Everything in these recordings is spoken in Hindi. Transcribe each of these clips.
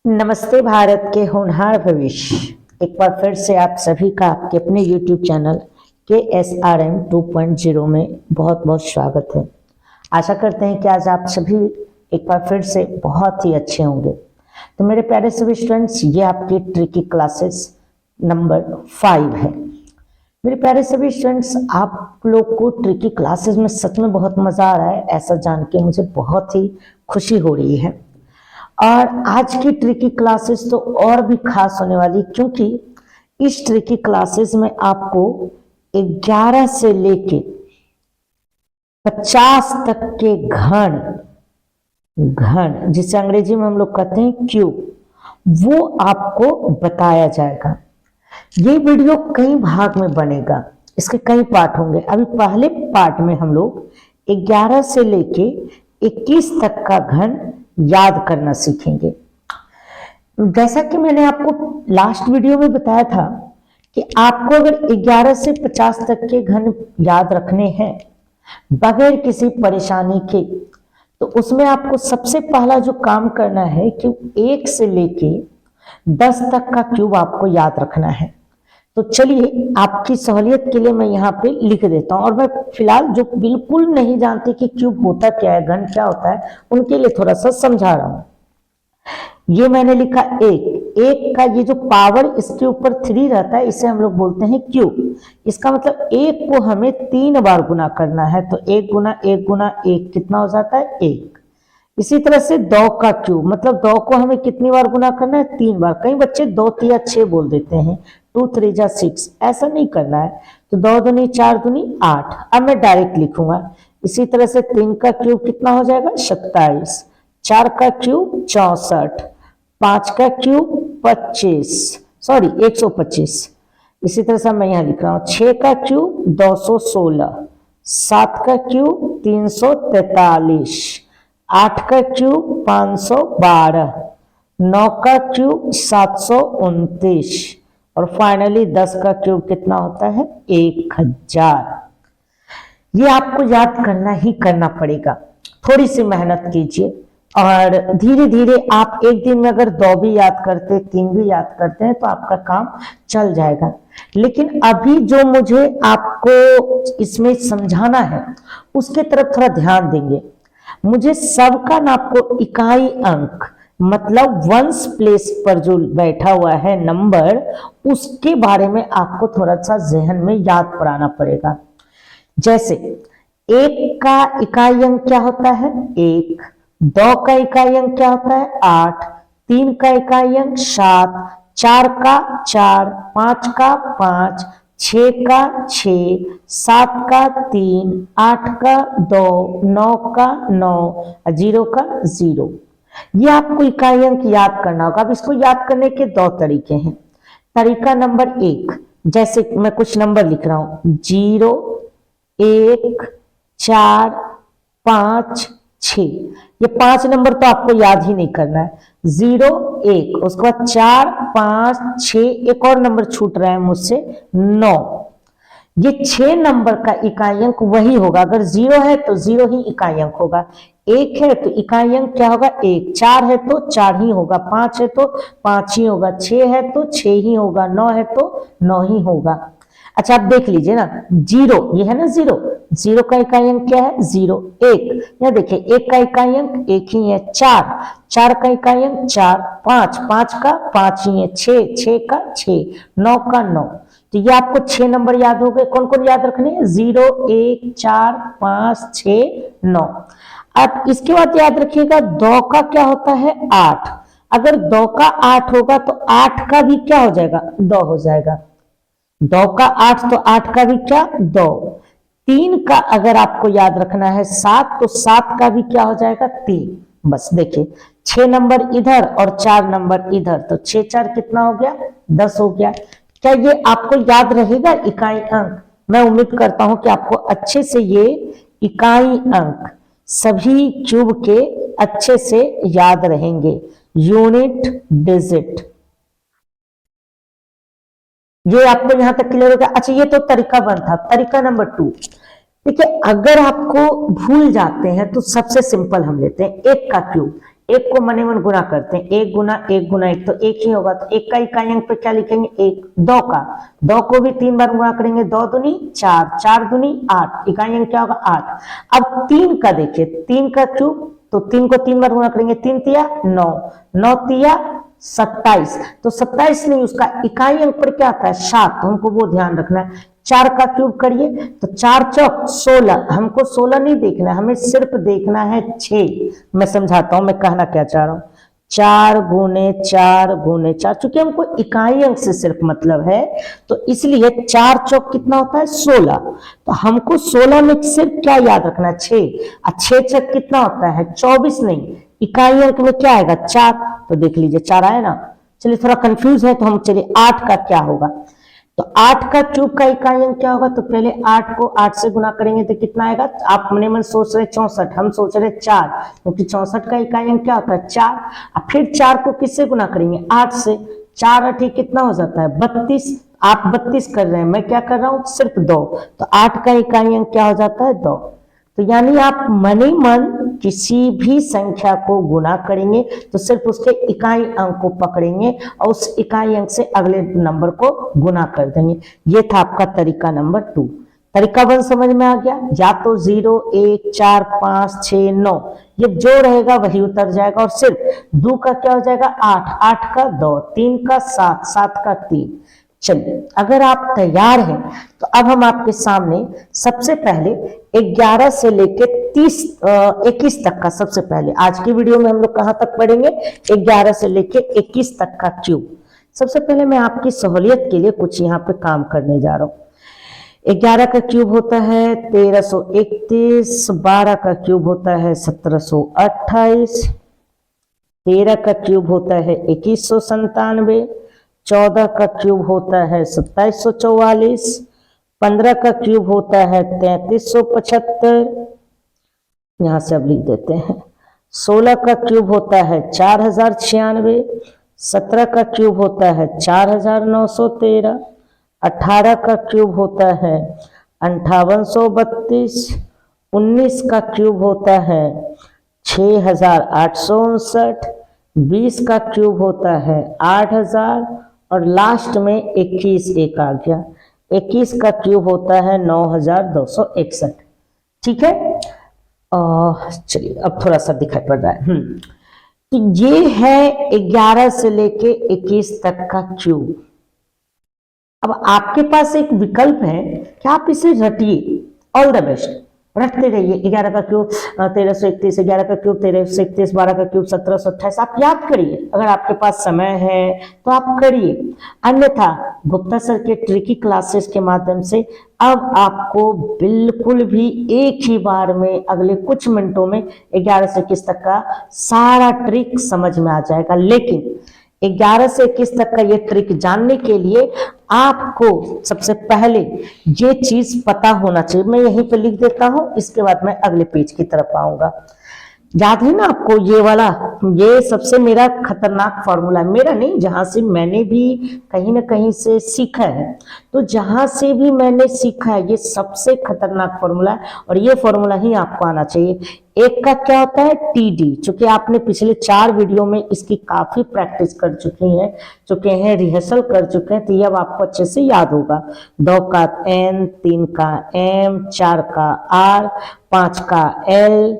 नमस्ते भारत के होनहार भविष्य। एक बार फिर से आप सभी का आपके अपने YouTube चैनल KSRM 2.0 में बहुत बहुत स्वागत है। आशा करते हैं कि आज आप सभी एक बार फिर से बहुत ही अच्छे होंगे। तो मेरे प्यारे सभी स्टूडेंट्स, ये आपकी ट्रिकी क्लासेस नंबर 5 है। मेरे प्यारे सभी स्टूडेंट्स, आप लोग को ट्रिकी क्लासेस में सच में बहुत मजा आ रहा है, ऐसा जान के मुझे बहुत ही खुशी हो रही है। और आज की ट्रिकी क्लासेस तो और भी खास होने वाली, क्योंकि इस ट्रिकी क्लासेस में आपको 11 से लेके 50 तक के घन जिसे अंग्रेजी में हम लोग कहते हैं क्यूब, वो आपको बताया जाएगा। ये वीडियो कई भाग में बनेगा, इसके कई पार्ट होंगे। अभी पहले पार्ट में हम लोग 11 से लेके 21 तक का घन याद करना सीखेंगे। जैसा कि मैंने आपको लास्ट वीडियो में बताया था कि आपको अगर 11 से 50 तक के घन याद रखने हैं बगैर किसी परेशानी के, तो उसमें आपको सबसे पहला जो काम करना है कि 1 से लेके 10 तक का क्यूब आपको याद रखना है। तो चलिए, आपकी सहूलियत के लिए मैं यहाँ पे लिख देता हूँ। और मैं फिलहाल जो बिल्कुल नहीं जानते कि क्यूब होता क्या है, घन क्या होता है, उनके लिए थोड़ा सा समझा रहा हूँ। ये मैंने लिखा एक का ये जो पावर इसके ऊपर 3 रहता है, इसे हम लोग बोलते हैं क्यूब। इसका मतलब 1 को हमें 3 बार गुना करना है, तो 1 गुना 1 गुना 1 कितना हो जाता है? 1। इसी तरह से 2 का क्यूब, मतलब 2 को हमें कितनी बार गुना करना है? 3 बार। कई बच्चे 2 3 6 बोल देते हैं, 2 3 जा 6, ऐसा नहीं करना है। तो 2 दूनी 4 दूनी 8। अब मैं डायरेक्ट लिखूंगा। इसी तरह से 3 का क्यूब कितना हो जाएगा? 27। 4 का क्यूब 64। 5 का क्यूब 125। इसी तरह से मैं यहाँ लिख रहा हूँ 6 का क्यूब 216। 7 का क्यूब 343। 8 का क्यूब 512। 9 का क्यूब 729 और फाइनली 10 का क्यूब कितना होता है? 1000। ये आपको याद करना ही करना पड़ेगा। थोड़ी सी मेहनत कीजिए और धीरे धीरे आप एक दिन में अगर 2 भी याद करते, 3 भी याद करते हैं तो आपका काम चल जाएगा। लेकिन अभी जो मुझे आपको इसमें समझाना है उसके तरफ थोड़ा ध्यान देंगे। मुझे सबका ना आपको इकाई अंक, मतलब वंस प्लेस पर जो बैठा हुआ है नंबर, उसके बारे में आपको थोड़ा सा जहन में याद कराना पड़ेगा। जैसे 1 का इकाई अंक क्या होता है? 1। 2 का इकाई अंक क्या होता है? 8। 3 का इकाई अंक 7। 4 का 4। 5 का 5। 6 का 6। 7 का 3। 8 का 2। 9 का 9 और 0 का 0। ये आपको इकाई अंक याद करना होगा। अब इसको याद करने के 2 तरीके हैं। तरीका नंबर 1, जैसे मैं कुछ नंबर लिख रहा हूं, 0 1 4 5 6। ये 5 नंबर तो आपको याद ही नहीं करना है। 0 1, उसके बाद 4 5 6, एक और नंबर छूट रहा है मुझसे, 9। ये 6 नंबर का इकाई अंक वही होगा। अगर 0 है तो 0 ही इकाई अंक होगा। 1 है तो इकाई अंक क्या होगा? 1। 4 है तो 4 ही होगा। 5 है तो 5 ही होगा। 6 है तो 6 ही होगा। 9 है तो 9 ही होगा। अच्छा, आप देख लीजिए ना, 0 ये है ना, 0 का इकाई अंक क्या है? 0। 1 यहाँ देखिए, 1 का इकाई अंक 1 ही है। 4 का इकाई अंक 4। 5 का 5 ही है। 6 का 6। 9 का 9। तो ये आपको 6 नंबर याद हो गए। कौन कौन याद रखने हैं? 0 1 4 5 6 9। अब इसके बाद याद रखिएगा 2 का क्या होता है? 8। अगर 2 का 8 होगा तो 8 का भी क्या हो जाएगा? 2 हो जाएगा। 2 का 8 तो 8 का भी क्या? 2। 3 का अगर आपको याद रखना है 7, तो 7 का भी क्या हो जाएगा? 3। बस देखिए, 6 नंबर इधर और 4 नंबर इधर, तो 6 4 कितना हो गया? 10 हो गया। क्या ये आपको याद रहेगा इकाई अंक? मैं उम्मीद करता हूं कि आपको अच्छे से ये इकाई अंक सभी क्यूब के अच्छे से याद रहेंगे। यूनिट डिजिट, ये आपको यहां तक क्लियर हो गया। अच्छा, ये तो तरीका 1 था। तरीका नंबर 2, देखिए, अगर आपको भूल जाते हैं तो सबसे सिंपल हम लेते हैं 1 का क्यूब। एक को मने मन गुना करते हैं, 1 गुना 1 गुना 1 तो 1 ही होगा, तो 1 का इकाई अंक पे क्या लिखेंगे 1। 2 का, 2 को भी 3 बार गुना करेंगे, 2 दूनी 4, 4 दूनी 8, इकाई अंक क्या होगा 8। अब 3 का देखिए, 3 का क्यूब, तो 3 को 3 बार गुना करेंगे, 3 तिया 9, 9 तिया 27, तो 27 नहीं, उसका इकाई अंक पर क्या आता है 7, तो हमको वो ध्यान रखना है। 4 का क्यूब करिए तो 4 चौक 16, हमको 16 नहीं देखना है, हमें सिर्फ देखना है 6। मैं समझाता हूं मैं कहना क्या चाह रहा हूं। 4 गुने 4 गुने 4, चूंकि हमको इकाई अंक से सिर्फ मतलब है, तो इसलिए 4 चौक कितना होता है 16, तो हमको 16 में सिर्फ क्या याद रखना है 6, और 6 चौक कितना होता है 24, नहीं, इकाई अंक में क्या आएगा 4, तो देख लीजिए 4 आया ना। चलिए थोड़ा कंफ्यूज है तो हम चलिए 8 का क्या होगा, तो 8 का क्यूब का इकाई अंक क्या होगा, तो पहले 8 को 8 से गुना करेंगे तो कितना आएगा, आप मने मन सोच रहे 64, हम सोच रहे 4, क्योंकि 64 का इकाई अंक क्या होता है 4, और फिर 4 को किससे गुना करेंगे 8 से, 4 8 कितना हो जाता है 32, आप 32 कर रहे हैं, मैं क्या कर रहा हूं सिर्फ 2, तो 8 का इकाई अंक क्या हो जाता है 2। तो यानी आप मने मन किसी भी संख्या को गुना करेंगे तो सिर्फ उसके इकाई अंक को पकड़ेंगे और उस इकाई अंक से अगले नंबर को गुना कर देंगे। ये था आपका तरीका नंबर 2। तरीका 1 समझ में आ गया, या तो 0 1 4 5 6 9 ये जो रहेगा वही उतर जाएगा, और सिर्फ 2 का क्या हो जाएगा 8, 8 का 2, 3 का 7, 7 का 3। चलिए अगर आप तैयार हैं तो अब हम आपके सामने सबसे पहले 11 से लेके 21 तक का, सबसे पहले आज की वीडियो में हम लोग कहां तक पढ़ेंगे 11 से लेके 21 तक का क्यूब। सबसे पहले मैं आपकी सहूलियत के लिए कुछ यहाँ पे काम करने जा रहा हूं। 11 का क्यूब होता है 1331, 12 का क्यूब होता है 1728, 13 का क्यूब होता है 2197, 14 का क्यूब होता है 2744, 15 का क्यूब होता है 3375, यहां से अब लिख देते हैं। 16 का क्यूब होता है 4096, 17 का क्यूब होता है 4913, 18 का क्यूब होता है 5832, 19 का क्यूब होता है 6859, 20 का क्यूब होता है 8000, और लास्ट में 21 एक आ गया, 21 का क्यूब होता है 9261। ठीक है, चलिए अब थोड़ा सा दिखाई पड़ रहा है। तो ये है 11 से लेके 21 तक का क्यूब। अब आपके पास एक विकल्प है कि आप इसे रटिए, ऑल द बेस्ट, रटते रहिए। 11 का क्यूब 1331, 11 का क्यूब 1331, 12 का क्यूब 1728, आप याद करिए, अगर आपके पास समय है तो आप करिए, अन्यथा गुप्ता सर के ट्रिकी क्लासेस के माध्यम से अब आपको बिल्कुल भी एक ही बार में अगले कुछ मिनटों में 11 से 21 तक का सारा ट्रिक समझ में आ जाएगा। लेकिन 11 से 21 तक का ये ट्रिक जानने के लिए आपको सबसे पहले ये चीज पता होना चाहिए। मैं यहीं पे लिख देता हूं, इसके बाद मैं अगले पेज की तरफ आऊंगा। याद है ना आपको ये वाला, ये सबसे मेरा खतरनाक फॉर्मूला, मेरा नहीं, जहां से मैंने भी कहीं ना कहीं से सीखा है, तो जहां से भी मैंने सीखा है ये सबसे खतरनाक फॉर्मूला है, और ये फॉर्मूला ही आपको आना चाहिए। एक का क्या होता है टीडी, चूंकि आपने पिछले 4 वीडियो में इसकी काफी प्रैक्टिस कर चुके हैं, रिहर्सल कर चुके हैं, तो ये अब आपको अच्छे से याद होगा। 2 का एन, 3 का एम, 4 का आर, 5 का एल,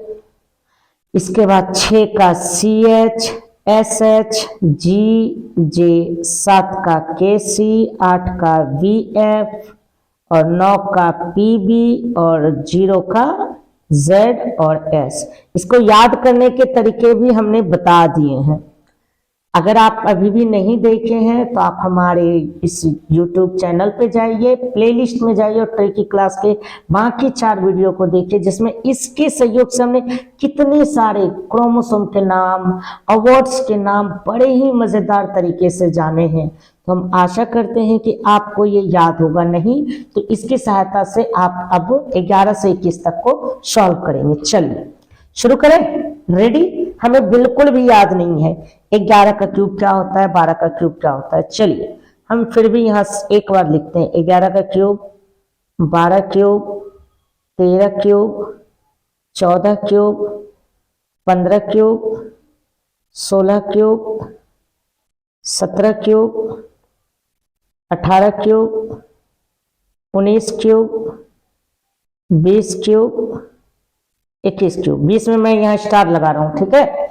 इसके बाद 6 का सी एच, एस एच, जी, जे, 7 का के सी, 8 का वी एफ, और 9 का पी बी, और 0 का जेड और एस। इसको याद करने के तरीके भी हमने बता दिए हैं। अगर आप अभी भी नहीं देखे हैं तो आप हमारे इस YouTube चैनल पे जाइए, प्लेलिस्ट में जाइए और ट्रिकी क्लास के बाकी 4 वीडियो को देखिए, जिसमें इसके सहयोग से हमने कितने सारे क्रोमोसोम के नाम, अवार्ड्स के नाम बड़े ही मजेदार तरीके से जाने हैं। तो हम आशा करते हैं कि आपको ये याद होगा, नहीं तो इसकी सहायता से आप अब 11 से 21 तक को सॉल्व करेंगे। चलिए शुरू करें, रेडी? हमें बिल्कुल भी याद नहीं है 11 का क्यूब क्या होता है, 12 का क्यूब क्या होता है। चलिए हम फिर भी यहां एक बार लिखते हैं, 11 का cube, 12 cube, 13 cube, 14 cube, 15 cube, 16 cube, 17 cube, 18 cube, 19 cube, 20 cube, 21 cube. 20 में मैं यहाँ स्टार लगा रहा हूं, ठीक है।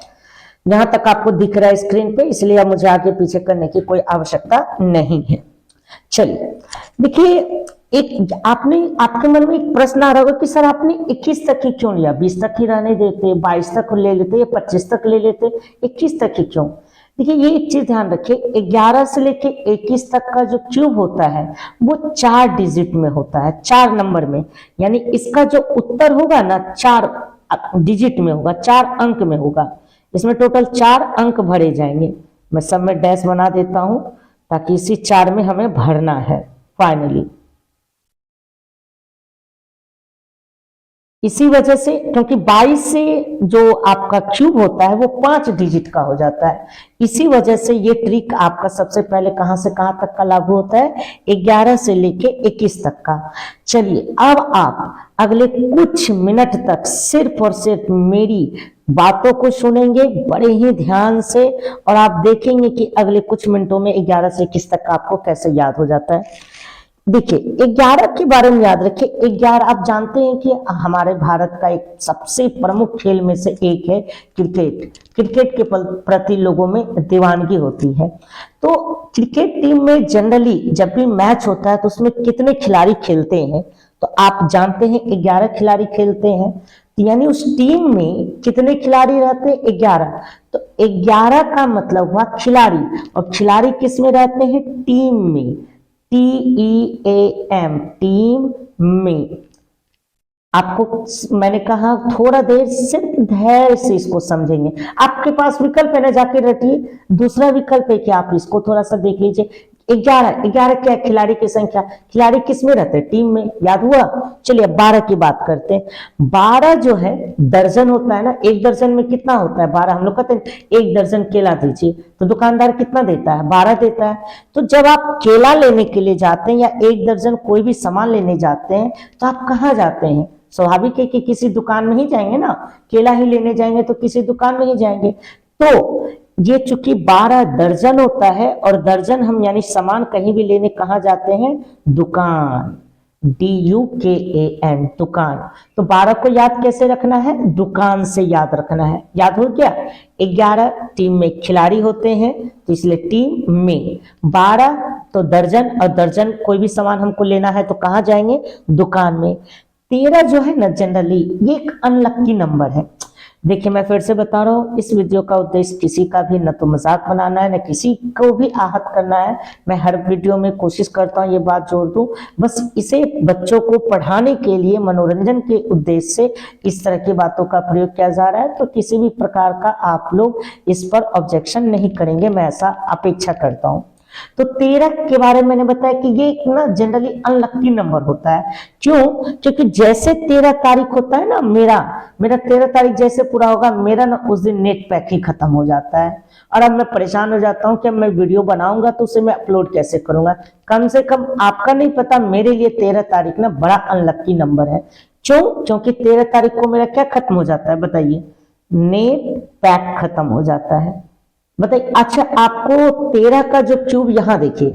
यहां तक आपको दिख रहा है स्क्रीन पे, इसलिए अब मुझे आगे पीछे करने की कोई आवश्यकता नहीं है। चलिए देखिए, एक आपके मन में एक प्रश्न आ रहा होगा कि सर आपने 21 तक ही क्यों लिया, 20 तक ही रहने देते, 22 तक ले लेते या 25 तक ले लेते, 21 तक ही क्यों। देखिए ये एक चीज ध्यान रखिए, 11 से लेके 21 तक का जो क्यूब होता है वो 4 डिजिट में होता है, 4 नंबर में। यानी इसका जो उत्तर होगा ना 4 डिजिट में होगा, 4 अंक में होगा। इसमें टोटल 4 अंक भरे जाएंगे। मैं सब में डैश बना देता हूं ताकि इसी 4 में हमें भरना है फाइनली। इसी वजह से, क्योंकि 22 से जो आपका क्यूब होता है वो 5 डिजिट का हो जाता है, इसी वजह से ये ट्रिक आपका सबसे पहले कहां से कहां तक का लागू होता है, 11 से लेके 21 तक का। चलिए अब आप अगले कुछ मिनट तक सिर्फ और सिर्फ मेरी बातों को सुनेंगे बड़े ही ध्यान से, और आप देखेंगे कि अगले कुछ मिनटों में 11 से 21 तक का आपको कैसे याद हो जाता है। देखिए 11 के बारे में याद रखिए। 11 आप जानते हैं कि हमारे भारत का एक सबसे प्रमुख खेल में से एक है क्रिकेट। क्रिकेट के प्रति लोगों में दीवानगी होती है। तो क्रिकेट टीम में जनरली जब भी मैच होता है तो उसमें कितने खिलाड़ी खेलते हैं, तो आप जानते हैं 11 खिलाड़ी खेलते हैं। तो यानी उस टीम में कितने खिलाड़ी रहते हैं, 11। तो 11 का मतलब हुआ खिलाड़ी, और खिलाड़ी किस में रहते हैं, टीम में, TEAM, टीम में। आपको मैंने कहा थोड़ा देर सिर्फ धैर्य से इसको समझेंगे। आपके पास विकल्प है ना, जाके रटिए। दूसरा विकल्प है कि आप इसको थोड़ा सा देख लीजिए। 11 क्या खिलाड़ी की संख्या, खिलाड़ी किस में रहते हैं, टीम में, याद हुआ। चलिए 12 की बात करते हैं। 12 जो है दर्जन होता है ना, एक दर्जन में कितना होता है, 12। हम लोग कहते हैं एक दर्जन केला दीजिए, तो दुकानदार कितना देता है, 12 देता है। तो जब आप केला लेने के लिए जाते हैं या एक दर्जन कोई भी सामान लेने जाते हैं तो आप कहाँ जाते हैं, स्वाभाविक है कि किसी दुकान में ही जाएंगे ना, केला ही लेने जाएंगे तो किसी दुकान में ही जाएंगे। तो ये चूंकि 12 दर्जन होता है, और दर्जन हम यानी सामान कहीं भी लेने कहाँ जाते हैं, दुकान, DUKAN, दुकान। तो 12 को याद कैसे रखना है, दुकान से याद रखना है। याद हो गया। 11 टीम में खिलाड़ी होते हैं तो इसलिए टीम में। 12 तो दर्जन, और दर्जन कोई भी सामान हमको लेना है तो कहाँ जाएंगे, दुकान में। 13 जो है ना जनरली ये एक अनलक्की नंबर है। देखिए मैं फिर से बता रहा हूँ, इस वीडियो का उद्देश्य किसी का भी न तो मजाक बनाना है, न किसी को भी आहत करना है। मैं हर वीडियो में कोशिश करता हूँ ये बात जोड़ दूं, बस इसे बच्चों को पढ़ाने के लिए, मनोरंजन के उद्देश्य से इस तरह की बातों का प्रयोग किया जा रहा है। तो किसी भी प्रकार का आप लोग इस पर ऑब्जेक्शन नहीं करेंगे, मैं ऐसा अपेक्षा करता हूँ। तो 13 के बारे में मैंने बताया कि ये एक ना जनरली अनलक्की नंबर होता है। क्यों, क्योंकि जैसे 13 तारीख होता है ना, मेरा 13 तारीख जैसे पूरा होगा, मेरा ना उस दिन नेट पैक ही खत्म हो जाता है। और अब मैं परेशान हो जाता हूँ कि अब मैं वीडियो बनाऊंगा तो उसे मैं अपलोड कैसे करूंगा। कम से कम आपका नहीं पता, मेरे लिए 13 तारीख ना बड़ा अनलक्की नंबर है। क्यों, क्योंकि 13 तारीख को मेरा क्या खत्म हो जाता है, बताइए, नेट पैक खत्म हो जाता है। बताइए। अच्छा आपको 13 का जो क्यूब यहां देखिए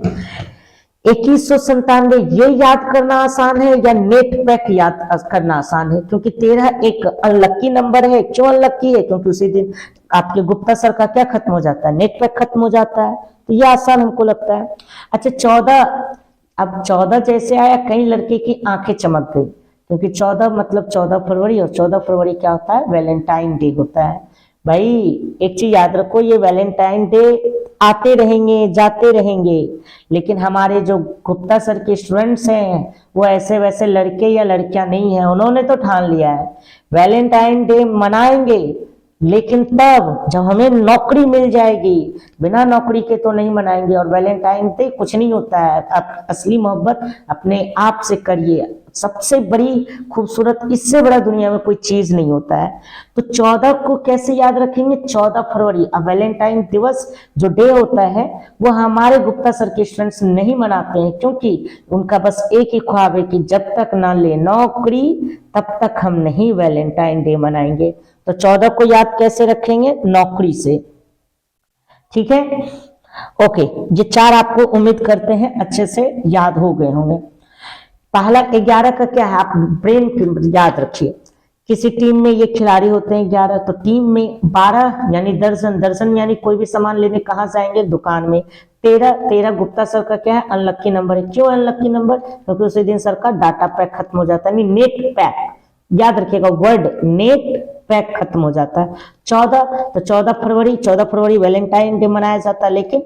2197, ये याद करना आसान है या नेट पैक याद करना आसान है, क्योंकि 13 एक अनलक्की नंबर है। क्यों अनलक्की है, क्योंकि उसी दिन आपके गुप्ता सर का क्या खत्म हो जाता है, नेट पैक खत्म हो जाता है। तो ये आसान हमको लगता है। अच्छा 14, अब 14 जैसे आया कई लड़के की आंखें चमक गई, क्योंकि 14 मतलब 14 फरवरी, और 14 फरवरी क्या होता है, वैलेंटाइन डे होता है। भाई एक चीज याद रखो, ये वैलेंटाइन डे आते रहेंगे जाते रहेंगे, लेकिन हमारे जो गुप्ता सर के स्टूडेंट्स हैं वो ऐसे वैसे लड़के या लड़कियां नहीं है। उन्होंने तो ठान लिया है वैलेंटाइन डे मनाएंगे, लेकिन तब जब हमें नौकरी मिल जाएगी, बिना नौकरी के तो नहीं मनाएंगे। और वैलेंटाइन डे कुछ नहीं होता है, आप असली मोहब्बत अपने आप से करिए, सबसे बड़ी खूबसूरत, इससे बड़ा दुनिया में कोई चीज नहीं होता है। तो 14 को कैसे याद रखेंगे, 14 फरवरी। अब वैलेंटाइन दिवस जो डे होता है वो हमारे गुप्ता सर के स्टूडेंट्स नहीं मनाते हैं, क्योंकि उनका बस एक ही ख्वाब है कि जब तक ना ले नौकरी तब तक हम नहीं वैलेंटाइन डे मनाएंगे। तो 14 को याद कैसे रखेंगे, नौकरी से। ठीक है, ओके। ये 4 आपको उम्मीद करते हैं अच्छे से याद हो गए होंगे। पहला 11 का क्या है, आप ब्रेन याद रखिए। किसी टीम में ये खिलाड़ी होते हैं 11, तो टीम में 12 यानी दर्जन, दर्जन यानी कोई भी सामान लेने कहाँ जाएंगे, दुकान में। 13 गुप्ता सर का क्या है, अनलक्की नंबर है। क्यों अनलक्की नंबर, क्योंकि उसी दिन सर का डाटा पैक खत्म हो जाता है, नेट पैक, याद रखिएगा वर्ड, नेट पैक खत्म हो जाता है। 14 तो 14 फरवरी वैलेंटाइन डे मनाया जाता है, लेकिन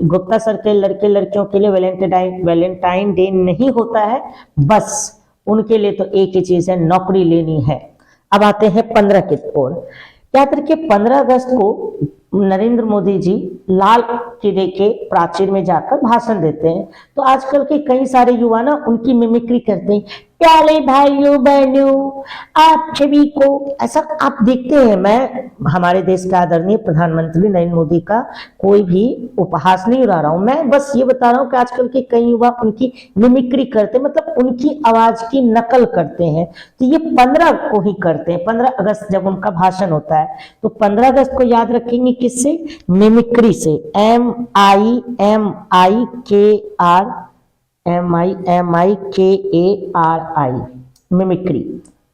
गुप्ता सर के लड़के लड़कियों के लिए वैलेंटाइन डे नहीं होता है, बस उनके लिए तो एक ही चीज है, नौकरी लेनी है। अब आते हैं 15 की ओर। याद रखिए 15 अगस्त को नरेंद्र मोदी जी लाल किले के प्राचीर में जाकर भाषण देते हैं। तो आजकल के कई सारे युवा ना उनकी मिमिक्री करते हैं, प्यारे भाइयों बहनों आप सभी को, ऐसा आप देखते हैं। मैं हमारे देश के आदरणीय प्रधानमंत्री नरेंद्र मोदी का कोई भी उपहास नहीं उड़ा रहा हूं, मैं बस ये बता रहा हूं कि आजकल के कई युवा उनकी मिमिक्री करते हैं, मतलब उनकी आवाज की नकल करते हैं। तो ये 15 को ही करते हैं, 15 अगस्त जब उनका भाषण होता है। तो 15 अगस्त को याद रखेंगे किससे, मिमिक्री से, MIMIKARI, मिमिक्री।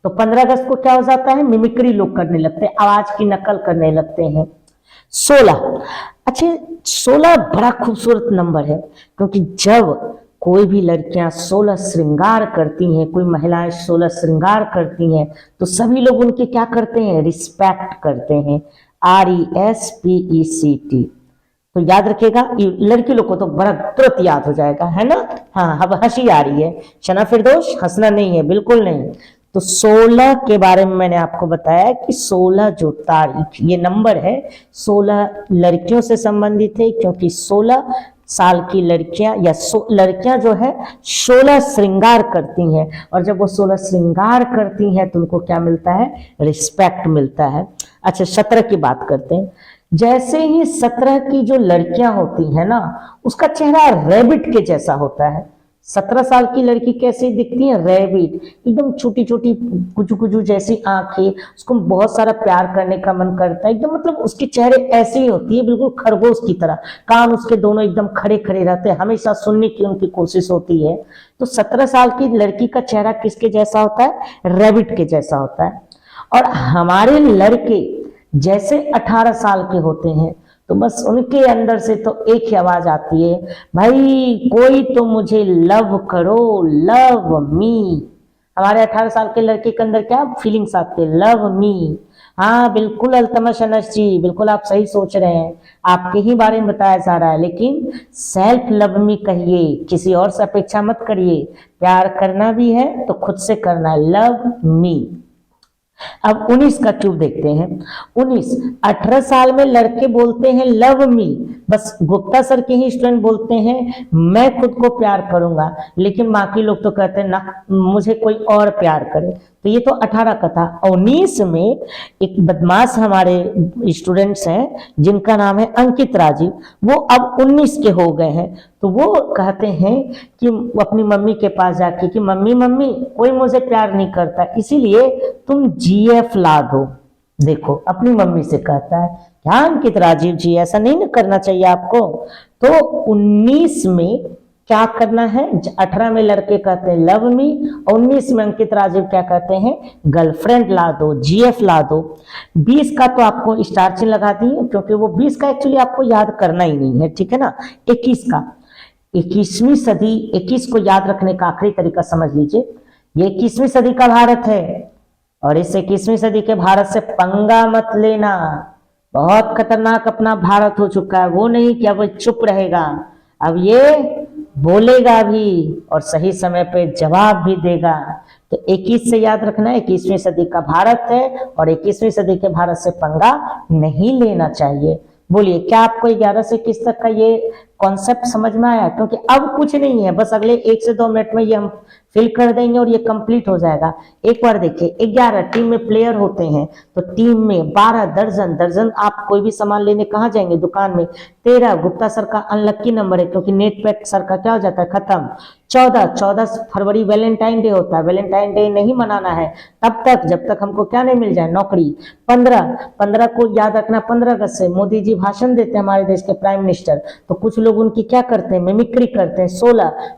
तो 15 अगस्त को क्या हो जाता है, मिमिक्री लोग करने लगते हैं, आवाज की नकल करने लगते हैं। 16, अच्छा 16 बड़ा खूबसूरत नंबर है, क्योंकि जब कोई भी लड़कियां 16 श्रृंगार करती हैं, कोई महिलाएं 16 श्रृंगार करती हैं, तो सभी लोग उनके क्या करते हैं, रिस्पेक्ट करते हैं, RESPECT। तो याद रखिएगा, लड़की लोग को तो बड़ा तुरंत याद हो जाएगा, है ना। हाँ, अब हंसी आ रही है, शना फिरदौस, हंसना नहीं है, बिल्कुल नहीं। तो 16 के बारे में मैंने आपको बताया कि 16 जो तारीख, ये नंबर है, 16 लड़कियों से संबंधित है, क्योंकि 16 साल की लड़कियां या लड़कियां जो है 16 श्रृंगार करती हैं, और जब वो 16 श्रृंगार करती हैं तो उनको क्या मिलता है, रिस्पेक्ट मिलता है। अच्छा 17 की बात करते हैं। जैसे ही 17 की जो लड़कियां होती हैं ना, उसका चेहरा रैबिट के जैसा होता है। 17 साल की लड़की कैसी दिखती है, रैबिट, एकदम छोटी छोटी कुचू कुचू जैसी आंखें, उसको बहुत सारा प्यार करने का मन करता है, एकदम मतलब उसके चेहरे ऐसी ही होती है, बिल्कुल खरगोश की तरह, कान उसके दोनों एकदम खड़े खड़े रहते हैं, हमेशा सुनने की उनकी कोशिश होती है। तो 17 साल की लड़की का चेहरा किसके जैसा होता है, रैबिट के जैसा होता है। और हमारे लड़के जैसे 18 साल के होते हैं, तो बस उनके अंदर से तो एक ही आवाज आती है, भाई कोई तो मुझे लव करो, लव मी। हमारे 18 साल के लड़के के अंदर क्या फीलिंग्स आती है, लव मी। हाँ बिल्कुल अल्तमश अनस जी, बिल्कुल आप सही सोच रहे हैं, आपके ही बारे में बताया जा रहा है, लेकिन सेल्फ लव मी कहिए, किसी और से अपेक्षा मत करिए। प्यार करना भी है तो खुद से करना है, लव मी। अब 19 का ट्यूब देखते हैं। 19, 18 साल में लड़के बोलते हैं लव मी, बस गुप्ता सर के ही स्टूडेंट बोलते हैं मैं खुद को प्यार करूंगा, लेकिन बाकी लोग तो कहते हैं ना मुझे कोई और प्यार करे। तो ये तो 18 का था। 19 में एक बदमाश हमारे स्टूडेंट्स हैं जिनका नाम है अंकित राजीव, वो अब 19 के हो गए हैं। तो वो कहते हैं कि अपनी मम्मी के पास जाके कि मम्मी मम्मी कोई मुझे प्यार नहीं करता, इसीलिए तुम GF ला दो। देखो अपनी मम्मी से कहता है, क्या अंकित राजीव जी ऐसा नहीं ना करना चाहिए आपको। तो 19 में क्या करना है, 18 में लड़के कहते हैं लव मी, 19 में अंकित राजीव क्या कहते हैं, गर्लफ्रेंड ला दो, GF ला दो। 20 का तो आपको स्टार चिन्ह लगा दिए, क्योंकि वो 20 का एक्चुअली आपको याद करना ही नहीं है, ठीक है ना। 21 का, 21वीं सदी, 21 को याद रखने का आखिरी तरीका समझ लीजिए, ये 21वीं सदी का भारत है, और इस 21वीं सदी के भारत से पंगा मत लेना। बहुत खतरनाक अपना भारत हो चुका है, वो नहीं कि अब चुप रहेगा, अब ये बोलेगा भी और सही समय पे जवाब भी देगा। तो 21 से याद रखना है, 21वीं सदी का भारत है, और 21वीं सदी के भारत से पंगा नहीं लेना चाहिए। बोलिए क्या आपको 11 से 21 तक का ये कॉन्सेप्ट समझ में आया, क्योंकि अब कुछ नहीं है, बस अगले 1 से 2 मिनट में ये हम फिल कर देंगे और ये कंप्लीट हो जाएगा। एक बार देखिए, 11 टीम में प्लेयर होते हैं, तो टीम में 12 दर्जन, दर्जन आप कोई भी सामान लेने कहाँ जाएंगे, दुकान में। 13 गुप्ता सर का अनलक्की नंबर है, क्योंकि नेट पैक सर का क्या हो जाता है, खत्म। 14 फरवरी वैलेंटाइन डे होता है, वैलेंटाइन डे नहीं मनाना है तब तक जब तक हमको क्या नहीं मिल जाए, नौकरी। 15 को याद रखना, 15 अगस्त से मोदी जी भाषण देते हैं, हमारे देश के प्राइम मिनिस्टर, तो कुछ लोग उनकी क्या करते हैं, मिमिक्री करते हैं।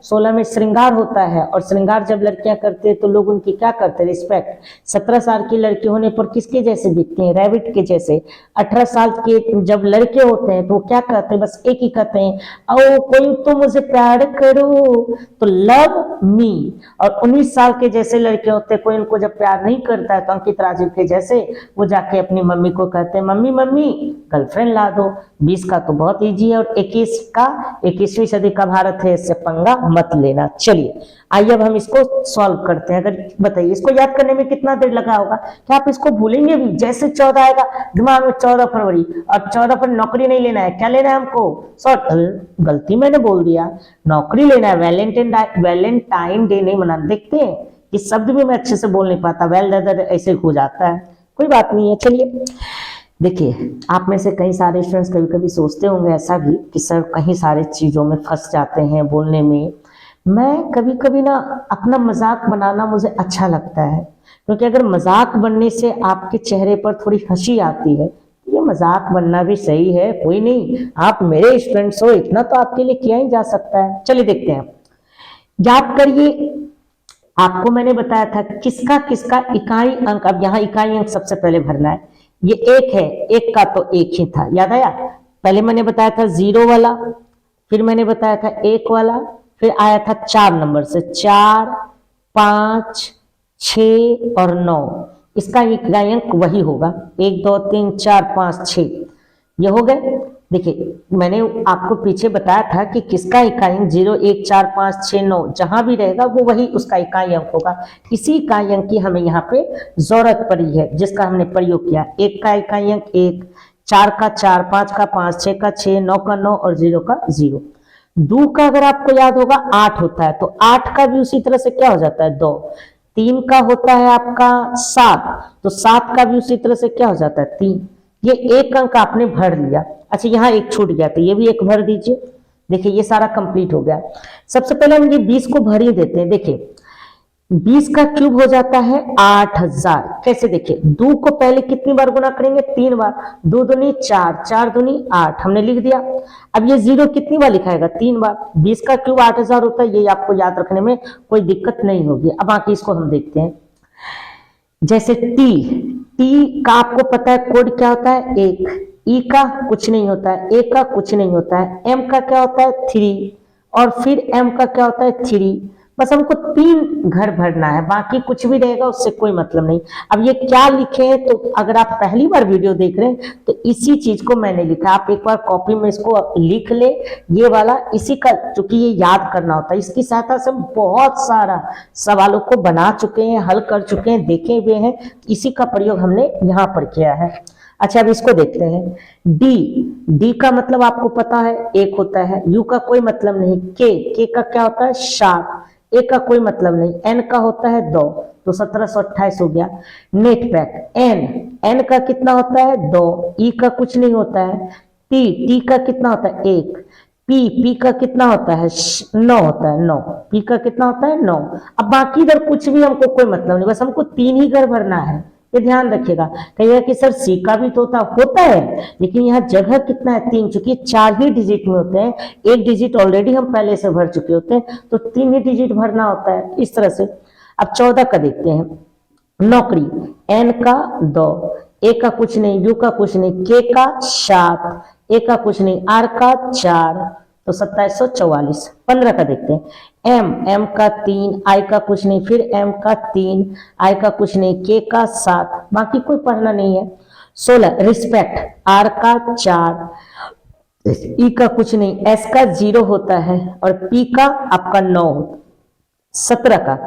16 में श्रृंगार होता है, और श्रृंगार जब लड़कियां करते हैं तो लोग उनकी क्या करते हैं, रिस्पेक्ट। 17 साल की लड़की होने पर किसके जैसे दिखती हैं, रैबिट के जैसे। 18 साल के जब लड़के होते हैं तो वो क्या करते हैं, बस एक ही कहते हैं, ओ कोई तो मुझे प्यार करो, तो लव मी। और 19 साल के जैसे लड़के होते हैं, कोई उनको जब प्यार नहीं करता है तो अंकित राजीव के जैसे वो जाके अपनी मम्मी को कहते हैं, मम्मी मम्मी गर्लफ्रेंड ला दो। 20 का तो बहुत इजी है, और 21वीं सदी का भारत है, इससे पंगा मत लेना। चलिए आइए अब हम इसको सॉल्व करते हैं। अगर बताइए इसको याद करने में कितना देर लगा होगा, क्या आप इसको भूलेंगे भी? जैसे 14 आएगा दिमाग में 14 फरवरी, और 14 पर नौकरी नहीं लेना है, क्या लेना है हमको, गलती मैंने बोल दिया, नौकरी लेना है। वैलेंटाइन डे नहीं मनाना। देखते हैं इस शब्द भी मैं अच्छे से बोल नहीं पाता, ऐसे हो जाता है, कोई बात नहीं है। चलिए देखिए, आप में से कई सारे स्टूडेंट्स कभी कभी सोचते होंगे ऐसा भी कि सर कहीं सारे चीजों में फंस जाते हैं बोलने में। मैं कभी कभी ना अपना मजाक बनाना मुझे अच्छा लगता है, क्योंकि अगर मजाक बनने से आपके चेहरे पर थोड़ी हंसी आती है, ये मजाक बनना भी सही है, कोई नहीं, आप मेरे स्टूडेंट्स हो, इतना तो आपके लिए किया ही जा सकता है। चलिए देखते हैं, याद करिए आपको मैंने बताया था किसका किसका इकाई अंक। अब यहाँ इकाई अंक सबसे पहले भरना है। ये 1 है, 1 का तो 1 ही था, याद आया? पहले मैंने बताया था 0 वाला, फिर मैंने बताया था 1 वाला, फिर आया था 4 नंबर से, 4, 5, 6 और 9। इसका इकाई अंक वही होगा, 1, 2, 3, 4, 5, 6, ये हो गए। देखिए मैंने आपको पीछे बताया था कि किसका इकाई अंक 0, 1, 4, 5, 6, 9 जहां भी रहेगा वो वही उसका इकाई अंक होगा। इसी इकाई अंक की हमें यहाँ पे जरूरत पड़ी है, जिसका हमने प्रयोग किया। 1 का इकाई अंक 1, 4 का 4, 5 का 5, 6 का 6, 9 का 9 और 0 का 0। 2 का अगर आपको याद होगा 8 होता है, तो 8 का भी उसी तरह से क्या हो जाता है, 2। 3 का होता है आपका 7, तो 7 का भी उसी तरह से क्या हो जाता है, 3। ये 1 अंक आपने भर लिया। अच्छा यहाँ 1 छूट गया, तो ये भी 1 भर दीजिए। देखिए ये सारा कंप्लीट हो गया। सबसे पहले हम ये 20 को भर ही देते हैं। देखिए 20 का क्यूब हो जाता है 8000। कैसे? देखिए 2 को पहले कितनी बार गुना करेंगे, 3 बार। 2 दूनी 4, 4 दूनी 8, हमने लिख दिया। अब ये 0 कितनी बार लिखाएगा, 3 बार। 20 का क्यूब 8000 होता है, ये आपको याद रखने में कोई दिक्कत नहीं होगी। अब बाकी इसको हम देखते हैं। जैसे टी का आपको पता है कोड क्या होता है, 1। ई का कुछ नहीं होता है, ए का कुछ नहीं होता है, एम का क्या होता है 3, और फिर एम का क्या होता है 3। बस हमको 3 घर भरना है, बाकी कुछ भी रहेगा उससे कोई मतलब नहीं। अब ये क्या लिखे हैं, तो अगर आप पहली बार वीडियो देख रहे हैं तो इसी चीज को मैंने लिखा, आप एक बार कॉपी में इसको लिख ले, ये वाला इसी का, चूंकि ये याद करना होता है, इसकी सहायता से हम बहुत सारा सवालों को बना चुके हैं, हल कर चुके हैं, देखे हुए हैं, इसी का प्रयोग हमने यहाँ पर किया है। अच्छा अब इसको देखते हैं। डी का मतलब आपको पता है 1 होता है, यू का कोई मतलब नहीं, के का क्या होता है 7, ए का कोई मतलब नहीं, एन का होता है 2, तो 1728 हो गया। नेट पैक एन का कितना होता है 2, ई का कुछ नहीं होता है, टी का कितना होता है 1, पी का कितना होता है 9 होता है, 9 पी का कितना होता है 9। अब बाकी इधर कुछ भी हमको कोई मतलब नहीं, बस हमको 3 ही घर भरना है, ये ध्यान रखिएगा। कहिएगा कि सर सी का भी तो होता है, लेकिन यहाँ जगह कितना है 3, चूंकि 4 ही डिजिट में होते हैं, 1 डिजिट ऑलरेडी हम पहले से भर चुके होते हैं, तो 3 ही डिजिट भरना होता है इस तरह से। अब 14 का देखते हैं। नौकरी एन का 2, ए का कुछ नहीं, यू का कुछ नहीं, के का 7, ए का कुछ नहीं, आर का 4, तो 2744। 15 का देखते हैं। एम का 3, आई का कुछ नहीं, फिर एम का 3, आई का कुछ नहीं, के का 7, बाकी कोई पढ़ना नहीं है। 16 रिस्पेक्ट, आर का 4, ई का कुछ नहीं, एस का 0 होता है, और पी का आपका 9। 17 का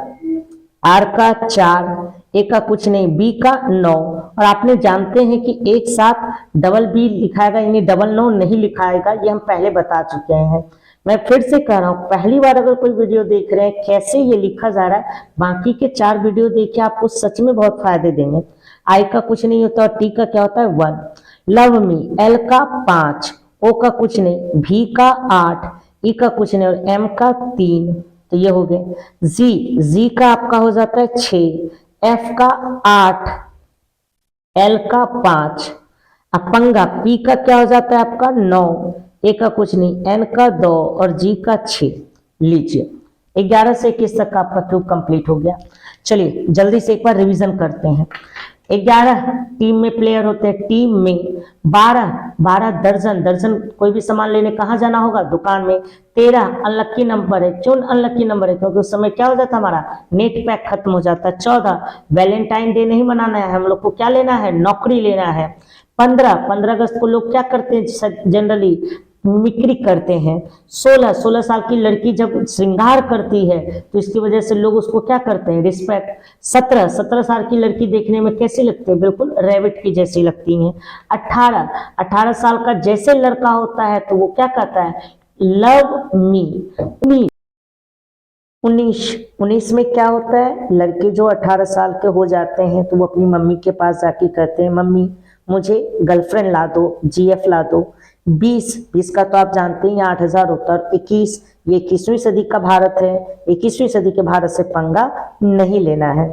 आर का 4, ए का कुछ नहीं, बी का 9, और आपने जानते हैं कि एक साथ डबल बी लिखाएगा, यानी डबल 9 नहीं लिखाएगा, ये हम पहले बता चुके हैं। मैं फिर से कह रहा हूं, पहली बार अगर कोई वीडियो देख रहे हैं कैसे ये लिखा जा रहा है, बाकी के 4 वीडियो देख के आपको सच में बहुत फायदे देंगे। आई का कुछ नहीं होता, और टी का क्या होता है 1। लव मी एल का 5, ओ का कुछ नहीं, भी का 8, ई का कुछ नहीं, और एम का 3, तो ये हो गए। जी का आपका हो जाता है 6, एफ का 8, एल का 5, अपंगा पी का क्या हो जाता है आपका 9, ए का कुछ नहीं, एन का 2 और जी का 6। लीजिए 11 से 21 तक का आपका क्यूब कंप्लीट हो गया। चलिए जल्दी से एक बार रिवीजन करते हैं। 11 टीम में प्लेयर होते हैं, टीम में 12 दर्जन कोई भी सामान लेने कहाँ जाना होगा, दुकान में। 13 अनलक्की नंबर है, क्यों अनलक्की नंबर है, क्योंकि उस समय क्या हो जाता है हमारा नेट पैक खत्म हो जाता है। 14 वैलेंटाइन डे नहीं मनाना है, हम लोग को क्या लेना है, नौकरी लेना है। 15 अगस्त को लोग क्या करते हैं, जनरली मिक्री करते हैं। 16 साल की लड़की जब श्रृंगार करती है तो इसकी वजह से लोग उसको क्या करते हैं, रिस्पेक्ट। 17 साल की लड़की देखने में कैसी लगती है, बिल्कुल रैबिट की जैसी लगती हैं। 18 साल का जैसे लड़का होता है तो वो क्या कहता है, लव मी। 19 में क्या होता है, लड़के जो 18 साल के हो जाते हैं तो वो अपनी मम्मी के पास जाके कहते हैं, मम्मी मुझे गर्लफ्रेंड ला दो, जीएफ ला दो। 20 का तो आप जानते हैं 8000 होता है। 21 ये 21वीं सदी का भारत है, 21वीं सदी के भारत से पंगा नहीं लेना है।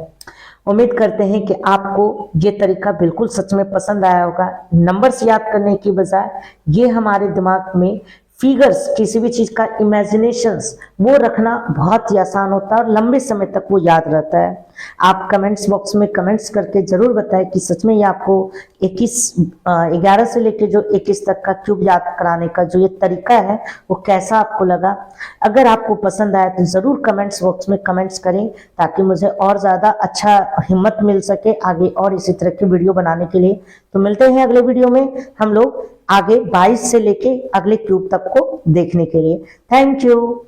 उम्मीद करते हैं कि आपको ये तरीका बिल्कुल सच में पसंद आया होगा। नंबर्स याद करने की बजाय ये हमारे दिमाग में फिगर्स, किसी भी चीज का इमेजिनेशंस वो रखना बहुत ही आसान होता है और लंबे समय तक वो याद रहता है। आप कमेंट्स बॉक्स में कमेंट्स करके जरूर बताएं कि सच में ये आपको 11 से लेके जो 21 तक का क्यूब याद कराने का जो ये तरीका है वो कैसा आपको लगा। अगर आपको पसंद आया तो जरूर कमेंट्स बॉक्स में कमेंट्स करें ताकि मुझे और ज्यादा अच्छा हिम्मत मिल सके आगे और इसी तरह की वीडियो बनाने के लिए। तो मिलते हैं अगले वीडियो में हम लोग आगे 22 से लेके अगले क्यूब तक को देखने के लिए। Thank you.